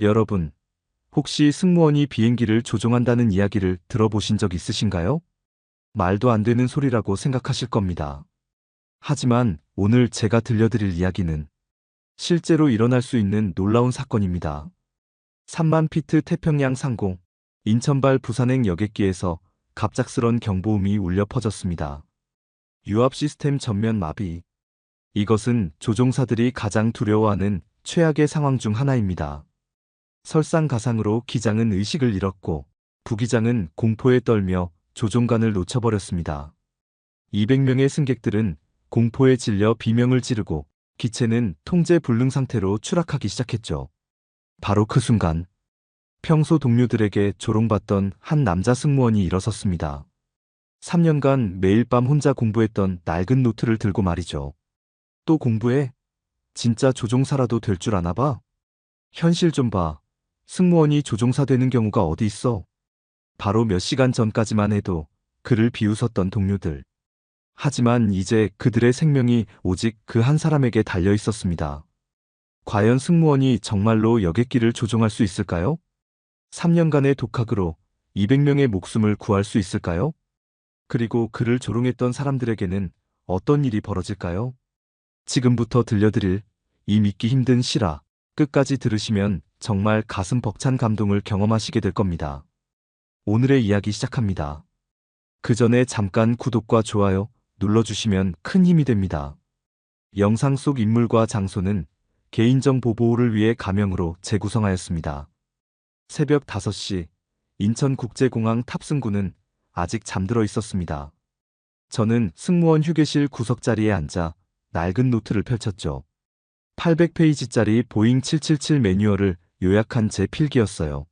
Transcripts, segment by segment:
여러분, 혹시 승무원이 비행기를 조종한다는 이야기를 들어보신 적 있으신가요? 말도 안 되는 소리라고 생각하실 겁니다. 하지만 오늘 제가 들려드릴 이야기는 실제로 일어날 수 있는 놀라운 사건입니다. 3만 피트 태평양 상공, 인천발 부산행 여객기에서 갑작스런 경보음이 울려 퍼졌습니다. 유압 시스템 전면 마비. 이것은 조종사들이 가장 두려워하는 최악의 상황 중 하나입니다. 설상가상으로 기장은 의식을 잃었고 부기장은 공포에 떨며 조종관을 놓쳐버렸습니다. 200명의 승객들은 공포에 질려 비명을 지르고 기체는 통제 불능 상태로 추락하기 시작했죠. 바로 그 순간 평소 동료들에게 조롱받던 한 남자 승무원이 일어섰습니다. 3년간 매일 밤 혼자 공부했던 낡은 노트를 들고 말이죠. 또 공부해? 진짜 조종사라도 될 줄 아나 봐? 현실 좀 봐. 승무원이 조종사 되는 경우가 어디 있어? 바로 몇 시간 전까지만 해도 그를 비웃었던 동료들. 하지만 이제 그들의 생명이 오직 그 한 사람에게 달려 있었습니다. 과연 승무원이 정말로 여객기를 조종할 수 있을까요? 3년간의 독학으로 200명의 목숨을 구할 수 있을까요? 그리고 그를 조롱했던 사람들에게는 어떤 일이 벌어질까요? 지금부터 들려드릴 이 믿기 힘든 실화, 끝까지 들으시면 정말 가슴 벅찬 감동을 경험하시게 될 겁니다. 오늘의 이야기 시작합니다. 그 전에 잠깐 구독과 좋아요 눌러주시면 큰 힘이 됩니다. 영상 속 인물과 장소는 개인정보 보호를 위해 가명으로 재구성하였습니다. 새벽 5시 인천국제공항 탑승구는 아직 잠들어 있었습니다. 저는 승무원 휴게실 구석자리에 앉아 낡은 노트를 펼쳤죠. 800페이지짜리 보잉 777 매뉴얼을 요약한 제 필기였어요.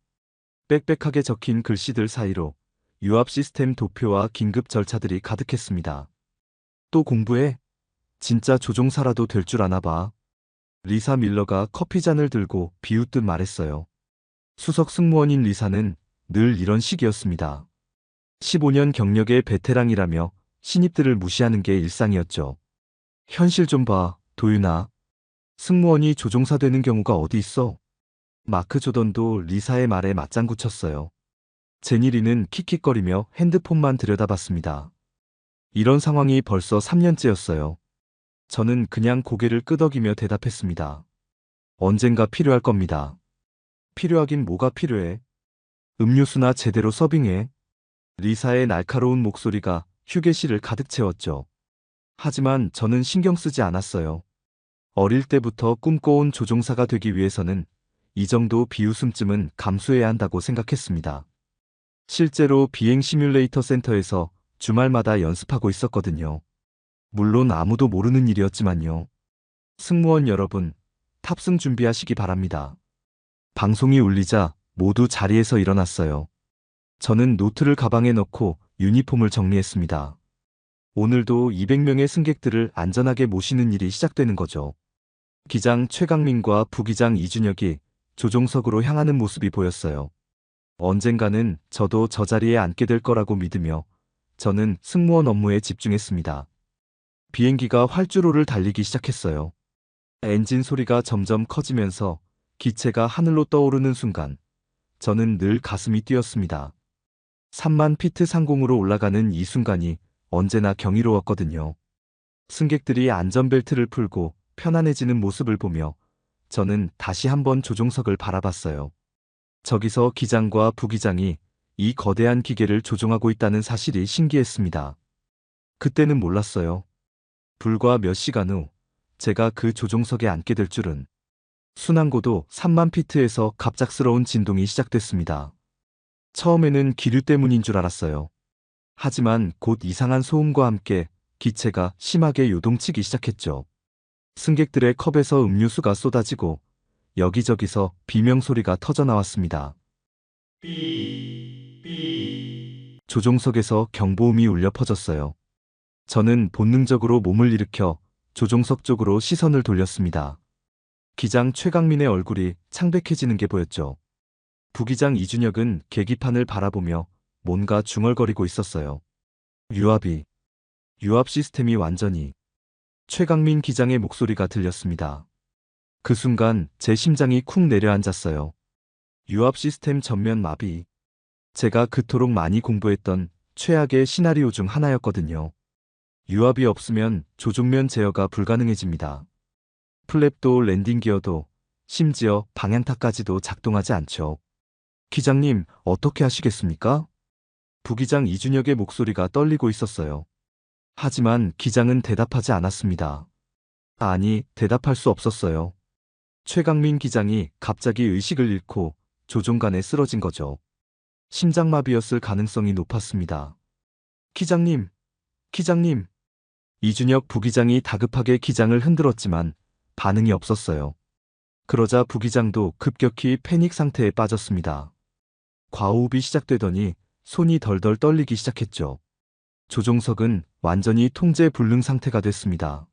빽빽하게 적힌 글씨들 사이로 유압 시스템 도표와 긴급 절차들이 가득했습니다. 또 공부해? 진짜 조종사라도 될 줄 아나 봐. 리사 밀러가 커피잔을 들고 비웃듯 말했어요. 수석 승무원인 리사는 늘 이런 식이었습니다. 15년 경력의 베테랑이라며 신입들을 무시하는 게 일상이었죠. 현실 좀 봐, 도윤아. 승무원이 조종사 되는 경우가 어디 있어? 마크 조던도 리사의 말에 맞장구 쳤어요. 제니리는 킥킥거리며 핸드폰만 들여다봤습니다. 이런 상황이 벌써 3년째였어요. 저는 그냥 고개를 끄덕이며 대답했습니다. 언젠가 필요할 겁니다. 필요하긴 뭐가 필요해? 음료수나 제대로 서빙해. 리사의 날카로운 목소리가 휴게실을 가득 채웠죠. 하지만 저는 신경 쓰지 않았어요. 어릴 때부터 꿈꿔온 조종사가 되기 위해서는 이 정도 비웃음쯤은 감수해야 한다고 생각했습니다. 실제로 비행 시뮬레이터 센터에서 주말마다 연습하고 있었거든요. 물론 아무도 모르는 일이었지만요. 승무원 여러분, 탑승 준비하시기 바랍니다. 방송이 울리자 모두 자리에서 일어났어요. 저는 노트를 가방에 넣고 유니폼을 정리했습니다. 오늘도 200명의 승객들을 안전하게 모시는 일이 시작되는 거죠. 기장 최강민과 부기장 이준혁이 조종석으로 향하는 모습이 보였어요. 언젠가는 저도 저 자리에 앉게 될 거라고 믿으며 저는 승무원 업무에 집중했습니다. 비행기가 활주로를 달리기 시작했어요. 엔진 소리가 점점 커지면서 기체가 하늘로 떠오르는 순간 저는 늘 가슴이 뛰었습니다. 3만 피트 상공으로 올라가는 이 순간이 언제나 경이로웠거든요. 승객들이 안전벨트를 풀고 편안해지는 모습을 보며 저는 다시 한번 조종석을 바라봤어요. 저기서 기장과 부기장이 이 거대한 기계를 조종하고 있다는 사실이 신기했습니다. 그때는 몰랐어요. 불과 몇 시간 후 제가 그 조종석에 앉게 될 줄은. 순항고도 3만 피트에서 갑작스러운 진동이 시작됐습니다. 처음에는 기류 때문인 줄 알았어요. 하지만 곧 이상한 소음과 함께 기체가 심하게 요동치기 시작했죠. 승객들의 컵에서 음료수가 쏟아지고 여기저기서 비명소리가 터져나왔습니다. 조종석에서 경보음이 울려 퍼졌어요. 저는 본능적으로 몸을 일으켜 조종석 쪽으로 시선을 돌렸습니다. 기장 최강민의 얼굴이 창백해지는 게 보였죠. 부기장 이준혁은 계기판을 바라보며 뭔가 중얼거리고 있었어요. 유압 시스템이 완전히. 최강민 기장의 목소리가 들렸습니다. 그 순간 제 심장이 쿵 내려앉았어요. 유압 시스템 전면 마비. 제가 그토록 많이 공부했던 최악의 시나리오 중 하나였거든요. 유압이 없으면 조종면 제어가 불가능해집니다. 플랩도 랜딩 기어도 심지어 방향타까지도 작동하지 않죠. 기장님, 어떻게 하시겠습니까? 부기장 이준혁의 목소리가 떨리고 있었어요. 하지만 기장은 대답하지 않았습니다. 아니, 대답할 수 없었어요. 최강민 기장이 갑자기 의식을 잃고 조종간에 쓰러진 거죠. 심장마비였을 가능성이 높았습니다. 기장님, 기장님. 이준혁 부기장이 다급하게 기장을 흔들었지만 반응이 없었어요. 그러자 부기장도 급격히 패닉 상태에 빠졌습니다. 과호흡이 시작되더니 손이 덜덜 떨리기 시작했죠. 조종석은 완전히 통제 불능 상태가 됐습니다.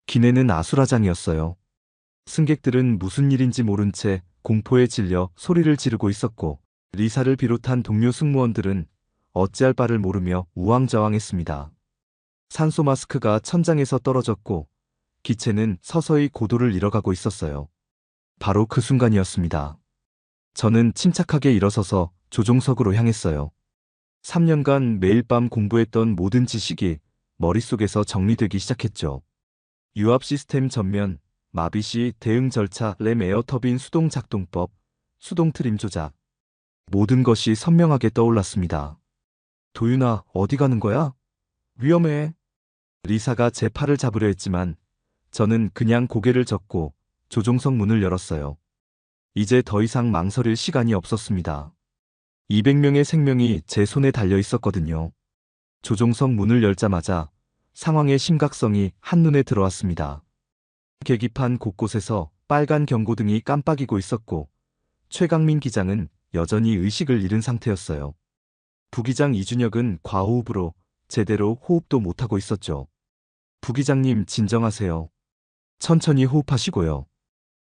기내는 아수라장이었어요. 승객들은 무슨 일인지 모른 채 공포에 질려 소리를 지르고 있었고, 리사를 비롯한 동료 승무원들은 어찌할 바를 모르며 우왕좌왕했습니다. 산소 마스크가 천장에서 떨어졌고, 기체는 서서히 고도를 잃어가고 있었어요. 바로 그 순간이었습니다. 저는 침착하게 일어서서 조종석으로 향했어요. 3년간 매일 밤 공부했던 모든 지식이 머릿속에서 정리되기 시작했죠. 유압 시스템 전면, 마비 시 대응 절차, 램 에어 터빈 수동 작동법, 수동 트림 조작. 모든 것이 선명하게 떠올랐습니다. 도윤아, 어디 가는 거야? 위험해. 리사가 제 팔을 잡으려 했지만 저는 그냥 고개를 젓고 조종석 문을 열었어요. 이제 더 이상 망설일 시간이 없었습니다. 200명의 생명이 제 손에 달려 있었거든요. 조종석 문을 열자마자 상황의 심각성이 한눈에 들어왔습니다. 계기판 곳곳에서 빨간 경고등이 깜빡이고 있었고, 최강민 기장은 여전히 의식을 잃은 상태였어요. 부기장 이준혁은 과호흡으로 제대로 호흡도 못하고 있었죠. 부기장님, 진정하세요. 천천히 호흡하시고요.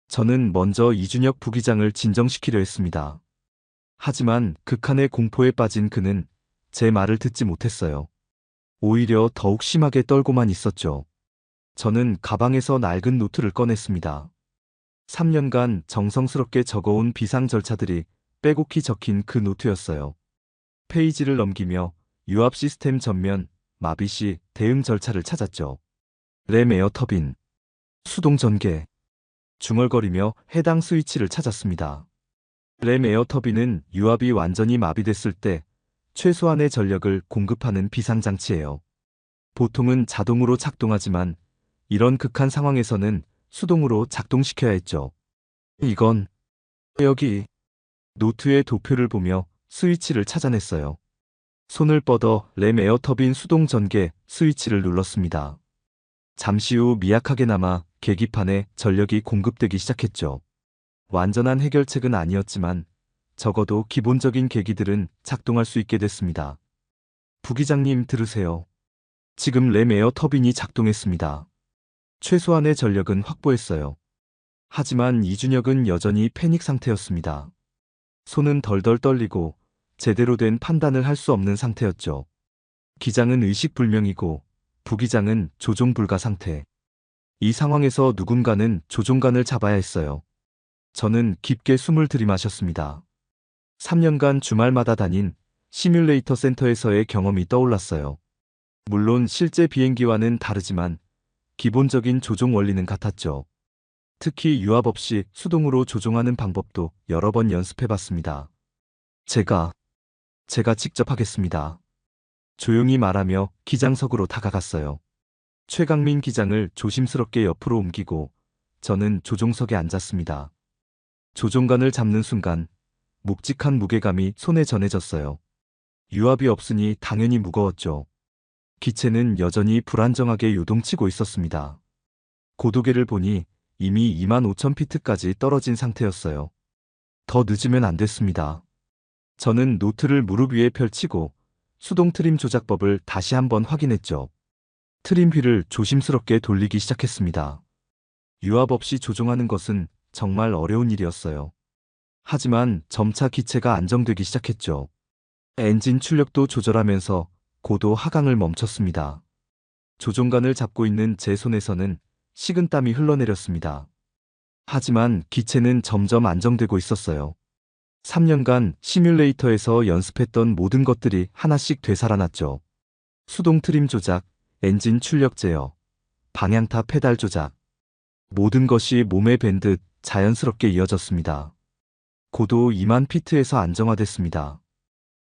저는 먼저 이준혁 부기장을 진정시키려 했습니다. 하지만 극한의 공포에 빠진 그는 제 말을 듣지 못했어요. 오히려 더욱 심하게 떨고만 있었죠. 저는 가방에서 낡은 노트를 꺼냈습니다. 3년간 정성스럽게 적어온 비상 절차들이 빼곡히 적힌 그 노트였어요. 페이지를 넘기며 유압 시스템 전면, 마비 시 대응 절차를 찾았죠. 램 에어 터빈, 수동 전개. 중얼거리며 해당 스위치를 찾았습니다. 램 에어 터빈은 유압이 완전히 마비됐을 때 최소한의 전력을 공급하는 비상장치예요. 보통은 자동으로 작동하지만 이런 극한 상황에서는 수동으로 작동시켜야 했죠. 이건 여기 노트의 도표를 보며 스위치를 찾아냈어요. 손을 뻗어 램 에어 터빈 수동 전개 스위치를 눌렀습니다. 잠시 후 미약하게나마 계기판에 전력이 공급되기 시작했죠. 완전한 해결책은 아니었지만 적어도 기본적인 계기들은 작동할 수 있게 됐습니다. 부기장님, 들으세요. 지금 램 에어 터빈이 작동했습니다. 최소한의 전력은 확보했어요. 하지만 이준혁은 여전히 패닉 상태였습니다. 손은 덜덜 떨리고 제대로 된 판단을 할 수 없는 상태였죠. 기장은 의식불명이고 부기장은 조종 불가 상태. 이 상황에서 누군가는 조종관을 잡아야 했어요. 저는 깊게 숨을 들이마셨습니다. 3년간 주말마다 다닌 시뮬레이터 센터에서의 경험이 떠올랐어요. 물론 실제 비행기와는 다르지만 기본적인 조종 원리는 같았죠. 특히 유압 없이 수동으로 조종하는 방법도 여러 번 연습해봤습니다. 제가 직접 하겠습니다. 조용히 말하며 기장석으로 다가갔어요. 최강민 기장을 조심스럽게 옆으로 옮기고 저는 조종석에 앉았습니다. 조종관을 잡는 순간 묵직한 무게감이 손에 전해졌어요. 유압이 없으니 당연히 무거웠죠. 기체는 여전히 불안정하게 요동치고 있었습니다. 고도계를 보니 이미 25,000피트까지 떨어진 상태였어요. 더 늦으면 안 됐습니다. 저는 노트를 무릎 위에 펼치고 수동 트림 조작법을 다시 한번 확인했죠. 트림 휠을 조심스럽게 돌리기 시작했습니다. 유압 없이 조종하는 것은 정말 어려운 일이었어요. 하지만 점차 기체가 안정되기 시작했죠. 엔진 출력도 조절하면서 고도 하강을 멈췄습니다. 조종관을 잡고 있는 제 손에서는 식은땀이 흘러내렸습니다. 하지만 기체는 점점 안정되고 있었어요. 3년간 시뮬레이터에서 연습했던 모든 것들이 하나씩 되살아났죠. 수동 트림 조작, 엔진 출력 제어, 방향타 페달 조작. 모든 것이 몸에 밴 듯 자연스럽게 이어졌습니다. 고도 2만 피트에서 안정화됐습니다.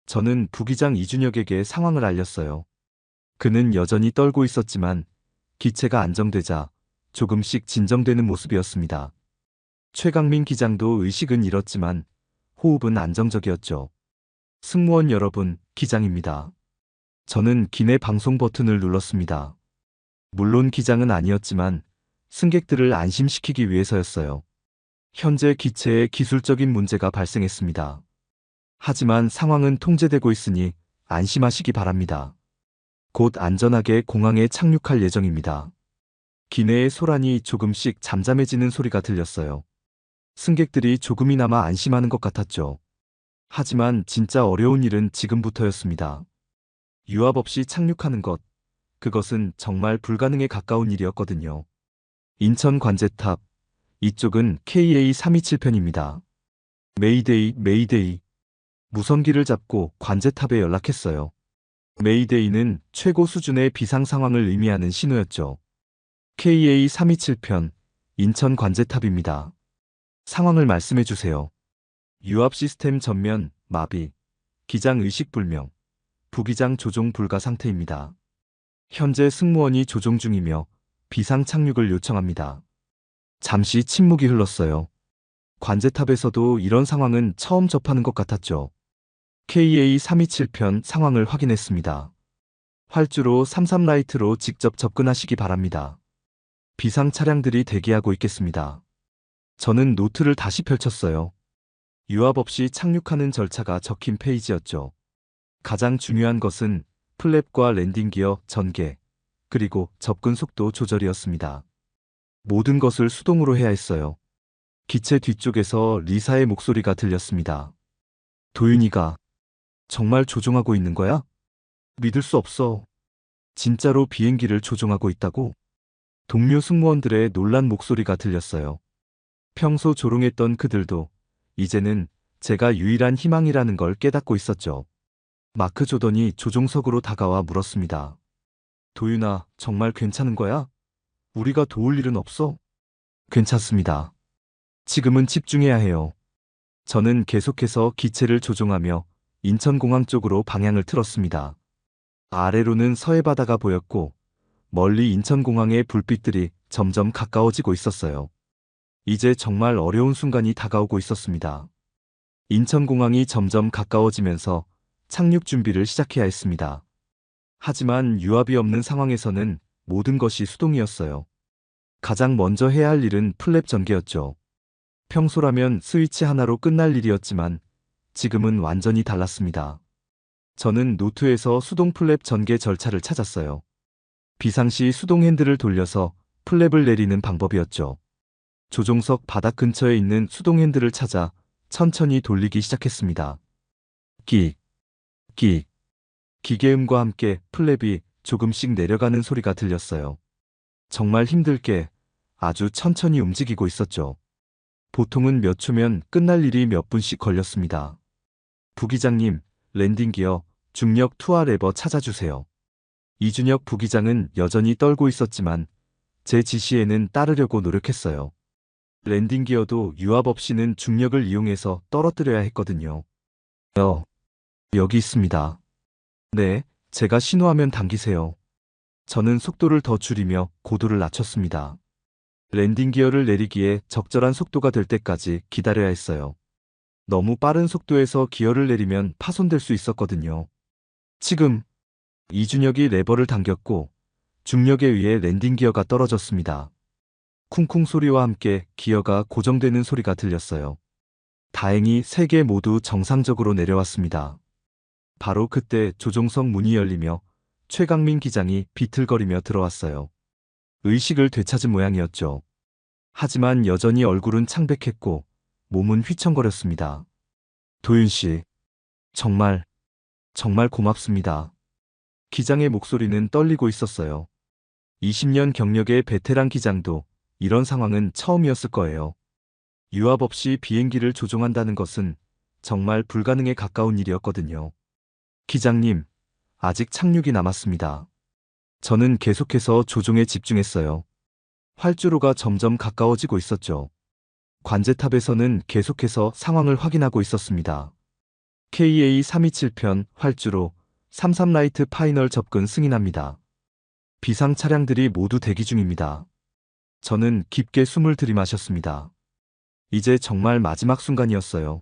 저는 부기장 이준혁에게 상황을 알렸어요. 그는 여전히 떨고 있었지만 기체가 안정되자 조금씩 진정되는 모습이었습니다. 최강민 기장도 의식은 잃었지만 호흡은 안정적이었죠. 승무원 여러분, 기장입니다. 저는 기내 방송 버튼을 눌렀습니다. 물론 기장은 아니었지만 승객들을 안심시키기 위해서였어요. 현재 기체에 기술적인 문제가 발생했습니다. 하지만 상황은 통제되고 있으니 안심하시기 바랍니다. 곧 안전하게 공항에 착륙할 예정입니다. 기내의 소란이 조금씩 잠잠해지는 소리가 들렸어요. 승객들이 조금이나마 안심하는 것 같았죠. 하지만 진짜 어려운 일은 지금부터였습니다. 유압 없이 착륙하는 것, 그것은 정말 불가능에 가까운 일이었거든요. 인천 관제탑, 이쪽은 KA327편입니다. 메이데이, 메이데이. 무선기를 잡고 관제탑에 연락했어요. 메이데이는 최고 수준의 비상 상황을 의미하는 신호였죠. KA327편, 인천 관제탑입니다. 상황을 말씀해 주세요. 유압 시스템 전면, 마비, 기장 의식 불명, 부기장 조종 불가 상태입니다. 현재 승무원이 조종 중이며 비상 착륙을 요청합니다. 잠시 침묵이 흘렀어요. 관제탑에서도 이런 상황은 처음 접하는 것 같았죠. KA327편 상황을 확인했습니다. 활주로 33라이트로 직접 접근하시기 바랍니다. 비상 차량들이 대기하고 있겠습니다. 저는 노트를 다시 펼쳤어요. 유압 없이 착륙하는 절차가 적힌 페이지였죠. 가장 중요한 것은 플랩과 랜딩 기어 전개, 그리고 접근 속도 조절이었습니다. 모든 것을 수동으로 해야 했어요. 기체 뒤쪽에서 리사의 목소리가 들렸습니다. 도윤이가 정말 조종하고 있는 거야? 믿을 수 없어. 진짜로 비행기를 조종하고 있다고? 동료 승무원들의 놀란 목소리가 들렸어요. 평소 조롱했던 그들도 이제는 제가 유일한 희망이라는 걸 깨닫고 있었죠. 마크 조던이 조종석으로 다가와 물었습니다. 도윤아, 정말 괜찮은 거야? 우리가 도울 일은 없어? 괜찮습니다. 지금은 집중해야 해요. 저는 계속해서 기체를 조종하며 인천공항 쪽으로 방향을 틀었습니다. 아래로는 서해바다가 보였고 멀리 인천공항의 불빛들이 점점 가까워지고 있었어요. 이제 정말 어려운 순간이 다가오고 있었습니다. 인천공항이 점점 가까워지면서 착륙 준비를 시작해야 했습니다. 하지만 유압이 없는 상황에서는 모든 것이 수동이었어요. 가장 먼저 해야 할 일은 플랩 전개였죠. 평소라면 스위치 하나로 끝날 일이었지만 지금은 완전히 달랐습니다. 저는 노트에서 수동 플랩 전개 절차를 찾았어요. 비상시 수동 핸들을 돌려서 플랩을 내리는 방법이었죠. 조종석 바닥 근처에 있는 수동 핸들을 찾아 천천히 돌리기 시작했습니다. 끽, 끽. 기계음과 함께 플랩이 조금씩 내려가는 소리가 들렸어요. 정말 힘들게 아주 천천히 움직이고 있었죠. 보통은 몇 초면 끝날 일이 몇 분씩 걸렸습니다. 부기장님, 랜딩 기어, 중력 투하 레버 찾아주세요. 이준혁 부기장은 여전히 떨고 있었지만 제 지시에는 따르려고 노력했어요. 랜딩 기어도 유압 없이는 중력을 이용해서 떨어뜨려야 했거든요. 여기 있습니다. 네, 제가 신호하면 당기세요. 저는 속도를 더 줄이며 고도를 낮췄습니다. 랜딩 기어를 내리기에 적절한 속도가 될 때까지 기다려야 했어요. 너무 빠른 속도에서 기어를 내리면 파손될 수 있었거든요. 지금 이준혁이 레버를 당겼고 중력에 의해 랜딩 기어가 떨어졌습니다. 쿵쿵 소리와 함께 기어가 고정되는 소리가 들렸어요. 다행히 3개 모두 정상적으로 내려왔습니다. 바로 그때 조종석 문이 열리며 최강민 기장이 비틀거리며 들어왔어요. 의식을 되찾은 모양이었죠. 하지만 여전히 얼굴은 창백했고 몸은 휘청거렸습니다. 도윤씨, 정말 고맙습니다. 기장의 목소리는 떨리고 있었어요. 20년 경력의 베테랑 기장도 이런 상황은 처음이었을 거예요. 유압 없이 비행기를 조종한다는 것은 정말 불가능에 가까운 일이었거든요. 기장님, 아직 착륙이 남았습니다. 저는 계속해서 조종에 집중했어요. 활주로가 점점 가까워지고 있었죠. 관제탑에서는 계속해서 상황을 확인하고 있었습니다. KA327편 활주로 33 라이트 파이널 접근 승인합니다. 비상 차량들이 모두 대기 중입니다. 저는 깊게 숨을 들이마셨습니다. 이제 정말 마지막 순간이었어요.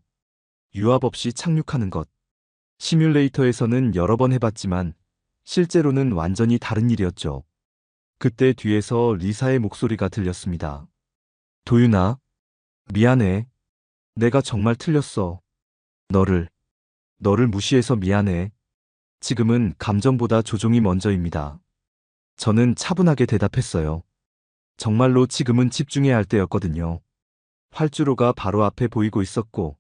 유압 없이 착륙하는 것. 시뮬레이터에서는 여러 번 해봤지만 실제로는 완전히 다른 일이었죠. 그때 뒤에서 리사의 목소리가 들렸습니다. 도윤아, 미안해. 내가 정말 틀렸어. 너를 무시해서 미안해. 지금은 감정보다 조종이 먼저입니다. 저는 차분하게 대답했어요. 정말로 지금은 집중해야 할 때였거든요. 활주로가 바로 앞에 보이고 있었고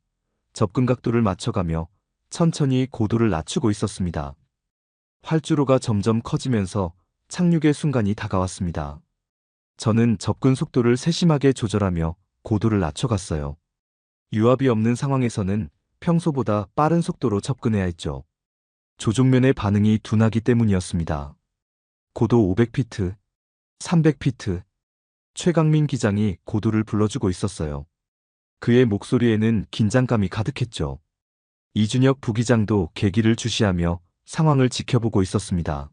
접근 각도를 맞춰가며 천천히 고도를 낮추고 있었습니다. 활주로가 점점 커지면서 착륙의 순간이 다가왔습니다. 저는 접근 속도를 세심하게 조절하며 고도를 낮춰갔어요. 유압이 없는 상황에서는 평소보다 빠른 속도로 접근해야 했죠. 조종면의 반응이 둔하기 때문이었습니다. 고도 500피트, 300피트. 최강민 기장이 고도를 불러주고 있었어요. 그의 목소리에는 긴장감이 가득했죠. 이준혁 부기장도 계기를 주시하며 상황을 지켜보고 있었습니다.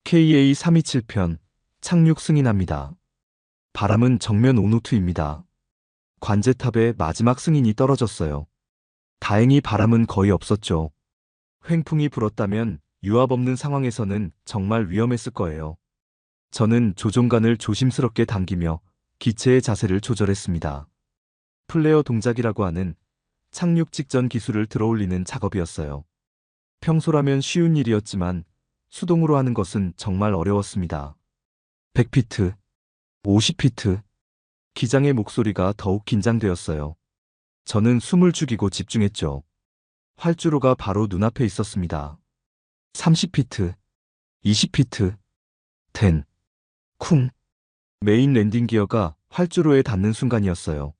KA327편 착륙 승인합니다. 바람은 정면 온노트입니다. 관제탑에 마지막 승인이 떨어졌어요. 다행히 바람은 거의 없었죠. 횡풍이 불었다면 유압 없는 상황에서는 정말 위험했을 거예요. 저는 조종관을 조심스럽게 당기며 기체의 자세를 조절했습니다. 플레어 동작이라고 하는 착륙 직전 기술을 들어올리는 작업이었어요. 평소라면 쉬운 일이었지만 수동으로 하는 것은 정말 어려웠습니다. 100피트, 50피트. 기장의 목소리가 더욱 긴장되었어요. 저는 숨을 죽이고 집중했죠. 활주로가 바로 눈앞에 있었습니다. 30피트, 20피트, 10. 쿵. 메인 랜딩 기어가 활주로에 닿는 순간이었어요.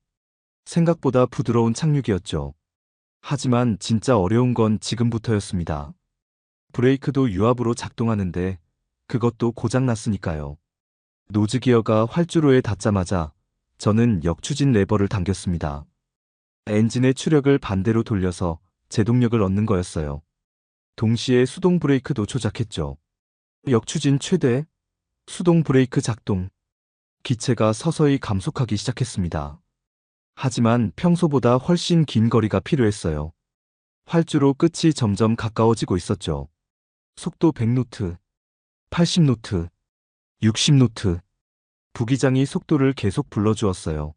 생각보다 부드러운 착륙이었죠. 하지만 진짜 어려운 건 지금부터였습니다. 브레이크도 유압으로 작동하는데 그것도 고장났으니까요. 노즈 기어가 활주로에 닿자마자 저는 역추진 레버를 당겼습니다. 엔진의 추력을 반대로 돌려서 제동력을 얻는 거였어요. 동시에 수동 브레이크도 조작했죠. 역추진 최대, 수동 브레이크 작동. 기체가 서서히 감속하기 시작했습니다. 하지만 평소보다 훨씬 긴 거리가 필요했어요. 활주로 끝이 점점 가까워지고 있었죠. 속도 100노트, 80노트, 60노트. 부기장이 속도를 계속 불러주었어요.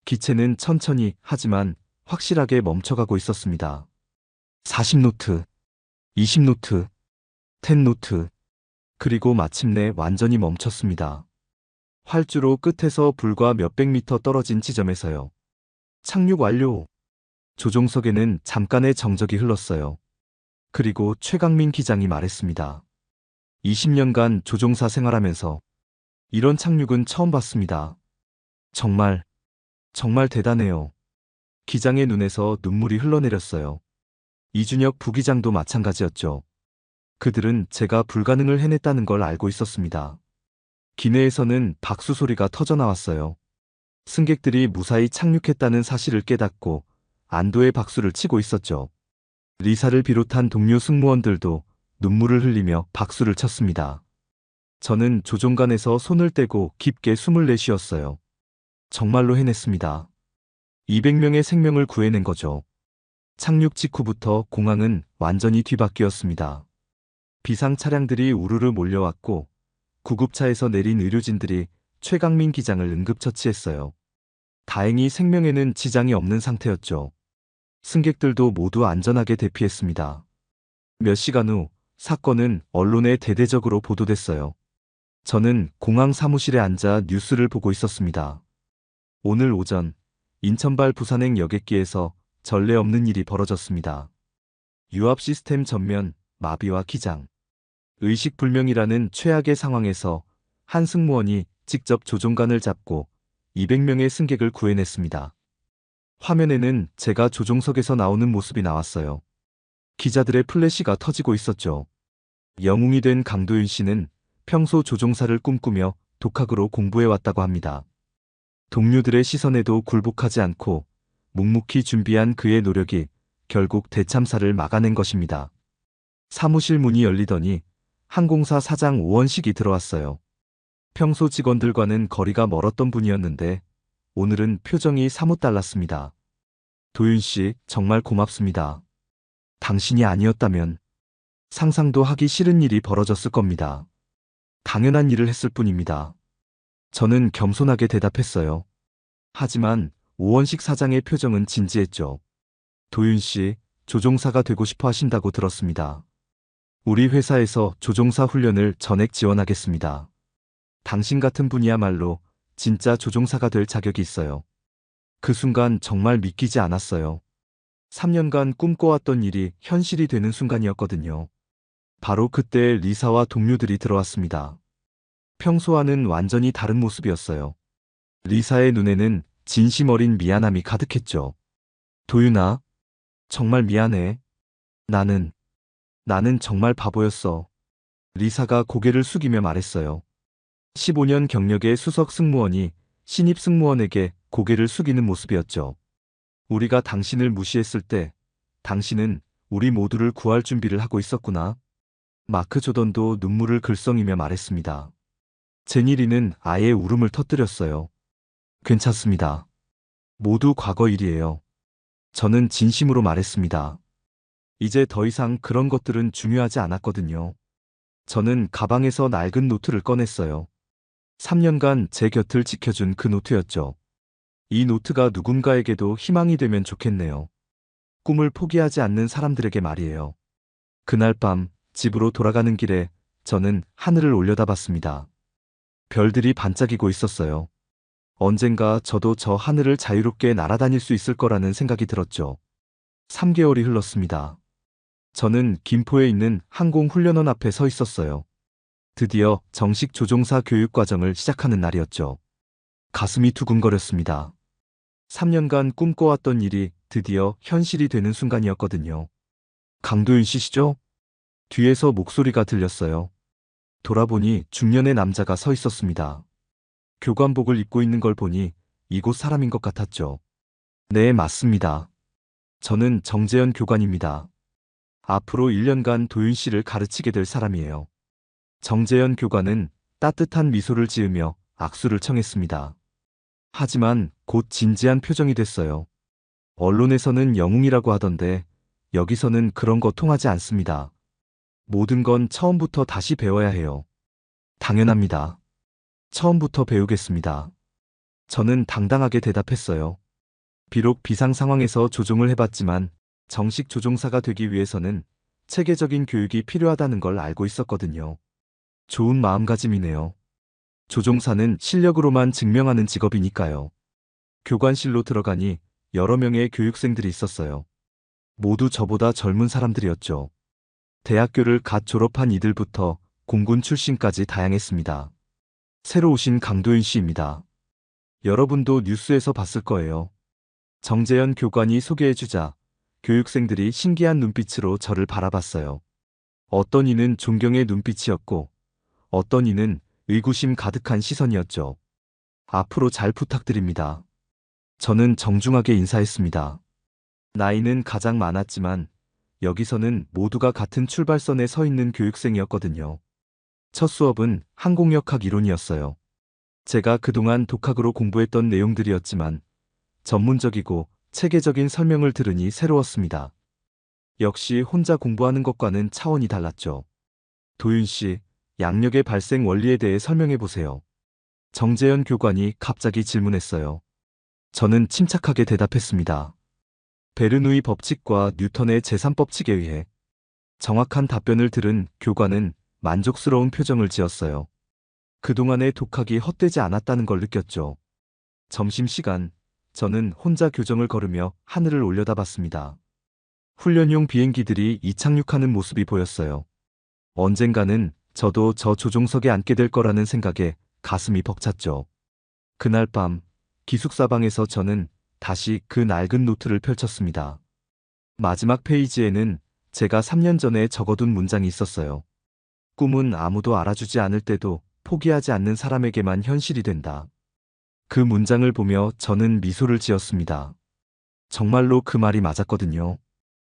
기체는 천천히 하지만 확실하게 멈춰가고 있었습니다. 40노트, 20노트, 10노트. 그리고 마침내 완전히 멈췄습니다. 활주로 끝에서 불과 몇백 미터 떨어진 지점에서요. 착륙 완료. 조종석에는 잠깐의 정적이 흘렀어요. 그리고 최강민 기장이 말했습니다. 20년간 조종사 생활하면서 이런 착륙은 처음 봤습니다. 정말 대단해요. 기장의 눈에서 눈물이 흘러내렸어요. 이준혁 부기장도 마찬가지였죠. 그들은 제가 불가능을 해냈다는 걸 알고 있었습니다. 기내에서는 박수 소리가 터져나왔어요. 승객들이 무사히 착륙했다는 사실을 깨닫고 안도의 박수를 치고 있었죠. 리사를 비롯한 동료 승무원들도 눈물을 흘리며 박수를 쳤습니다. 저는 조종관에서 손을 떼고 깊게 숨을 내쉬었어요. 정말로 해냈습니다. 200명의 생명을 구해낸 거죠. 착륙 직후부터 공항은 완전히 뒤바뀌었습니다. 비상 차량들이 우르르 몰려왔고 구급차에서 내린 의료진들이 최강민 기장을 응급처치했어요. 다행히 생명에는 지장이 없는 상태였죠. 승객들도 모두 안전하게 대피했습니다. 몇 시간 후 사건은 언론에 대대적으로 보도됐어요. 저는 공항 사무실에 앉아 뉴스를 보고 있었습니다. 오늘 오전 인천발 부산행 여객기에서 전례 없는 일이 벌어졌습니다. 유압 시스템 전면 마비와 기장. 의식불명이라는 최악의 상황에서 한 승무원이 직접 조종관을 잡고 200명의 승객을 구해냈습니다. 화면에는 제가 조종석에서 나오는 모습이 나왔어요. 기자들의 플래시가 터지고 있었죠. 영웅이 된 강도윤 씨는 평소 조종사를 꿈꾸며 독학으로 공부해왔다고 합니다. 동료들의 시선에도 굴복하지 않고 묵묵히 준비한 그의 노력이 결국 대참사를 막아낸 것입니다. 사무실 문이 열리더니 항공사 사장 오원식이 들어왔어요. 평소 직원들과는 거리가 멀었던 분이었는데 오늘은 표정이 사뭇 달랐습니다. 도윤 씨, 정말 고맙습니다. 당신이 아니었다면 상상도 하기 싫은 일이 벌어졌을 겁니다. 당연한 일을 했을 뿐입니다. 저는 겸손하게 대답했어요. 하지만 오원식 사장의 표정은 진지했죠. 도윤 씨, 조종사가 되고 싶어 하신다고 들었습니다. 우리 회사에서 조종사 훈련을 전액 지원하겠습니다. 당신 같은 분이야말로 진짜 조종사가 될 자격이 있어요. 그 순간 정말 믿기지 않았어요. 3년간 꿈꿔왔던 일이 현실이 되는 순간이었거든요. 바로 그때 리사와 동료들이 들어왔습니다. 평소와는 완전히 다른 모습이었어요. 리사의 눈에는 진심 어린 미안함이 가득했죠. 도윤아, 정말 미안해. 나는 정말 바보였어. 리사가 고개를 숙이며 말했어요. 15년 경력의 수석 승무원이 신입 승무원에게 고개를 숙이는 모습이었죠. 우리가 당신을 무시했을 때 당신은 우리 모두를 구할 준비를 하고 있었구나. 마크 조던도 눈물을 글썽이며 말했습니다. 제니리는 아예 울음을 터뜨렸어요. 괜찮습니다. 모두 과거 일이에요. 저는 진심으로 말했습니다. 이제 더 이상 그런 것들은 중요하지 않았거든요. 저는 가방에서 낡은 노트를 꺼냈어요. 3년간 제 곁을 지켜준 그 노트였죠. 이 노트가 누군가에게도 희망이 되면 좋겠네요. 꿈을 포기하지 않는 사람들에게 말이에요. 그날 밤 집으로 돌아가는 길에 저는 하늘을 올려다봤습니다. 별들이 반짝이고 있었어요. 언젠가 저도 저 하늘을 자유롭게 날아다닐 수 있을 거라는 생각이 들었죠. 3개월이 흘렀습니다. 저는 김포에 있는 항공훈련원 앞에 서 있었어요. 드디어 정식 조종사 교육 과정을 시작하는 날이었죠. 가슴이 두근거렸습니다. 3년간 꿈꿔왔던 일이 드디어 현실이 되는 순간이었거든요. 강도윤 씨시죠? 뒤에서 목소리가 들렸어요. 돌아보니 중년의 남자가 서 있었습니다. 교관복을 입고 있는 걸 보니 이곳 사람인 것 같았죠. 네, 맞습니다. 저는 정재현 교관입니다. 앞으로 1년간 도윤 씨를 가르치게 될 사람이에요. 정재현 교관은 따뜻한 미소를 지으며 악수를 청했습니다. 하지만 곧 진지한 표정이 됐어요. 언론에서는 영웅이라고 하던데 여기서는 그런 거 통하지 않습니다. 모든 건 처음부터 다시 배워야 해요. 당연합니다. 처음부터 배우겠습니다. 저는 당당하게 대답했어요. 비록 비상 상황에서 조종을 해봤지만 정식 조종사가 되기 위해서는 체계적인 교육이 필요하다는 걸 알고 있었거든요. 좋은 마음가짐이네요. 조종사는 실력으로만 증명하는 직업이니까요. 교관실로 들어가니 여러 명의 교육생들이 있었어요. 모두 저보다 젊은 사람들이었죠. 대학교를 갓 졸업한 이들부터 공군 출신까지 다양했습니다. 새로 오신 강도윤 씨입니다. 여러분도 뉴스에서 봤을 거예요. 정재현 교관이 소개해주자 교육생들이 신기한 눈빛으로 저를 바라봤어요. 어떤 이는 존경의 눈빛이었고 어떤 이는 의구심 가득한 시선이었죠. 앞으로 잘 부탁드립니다. 저는 정중하게 인사했습니다. 나이는 가장 많았지만 여기서는 모두가 같은 출발선에 서 있는 교육생이었거든요. 첫 수업은 항공역학 이론이었어요. 제가 그동안 독학으로 공부했던 내용들이었지만 전문적이고 체계적인 설명을 들으니 새로웠습니다. 역시 혼자 공부하는 것과는 차원이 달랐죠. 도윤 씨, 양력의 발생 원리에 대해 설명해 보세요. 정재현 교관이 갑자기 질문했어요. 저는 침착하게 대답했습니다. 베르누이 법칙과 뉴턴의 제3법칙에 의해. 정확한 답변을 들은 교관은 만족스러운 표정을 지었어요. 그동안의 독학이 헛되지 않았다는 걸 느꼈죠. 점심시간, 저는 혼자 교정을 걸으며 하늘을 올려다봤습니다. 훈련용 비행기들이 이착륙하는 모습이 보였어요. 언젠가는 저도 저 조종석에 앉게 될 거라는 생각에 가슴이 벅찼죠. 그날 밤 기숙사방에서 저는 다시 그 낡은 노트를 펼쳤습니다. 마지막 페이지에는 제가 3년 전에 적어둔 문장이 있었어요. 꿈은 아무도 알아주지 않을 때도 포기하지 않는 사람에게만 현실이 된다. 그 문장을 보며 저는 미소를 지었습니다. 정말로 그 말이 맞았거든요.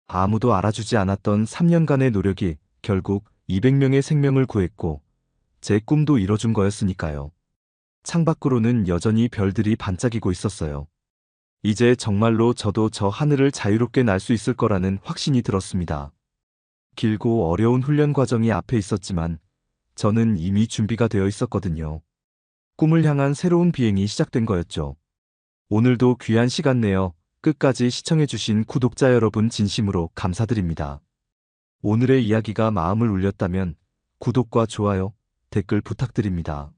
아무도 알아주지 않았던 3년간의 노력이 결국 200명의 생명을 구했고 제 꿈도 이뤄준 거였으니까요. 창밖으로는 여전히 별들이 반짝이고 있었어요. 이제 정말로 저도 저 하늘을 자유롭게 날 수 있을 거라는 확신이 들었습니다. 길고 어려운 훈련 과정이 앞에 있었지만 저는 이미 준비가 되어 있었거든요. 꿈을 향한 새로운 비행이 시작된 거였죠. 오늘도 귀한 시간 내어 끝까지 시청해주신 구독자 여러분 진심으로 감사드립니다. 오늘의 이야기가 마음을 울렸다면 구독과 좋아요, 댓글 부탁드립니다.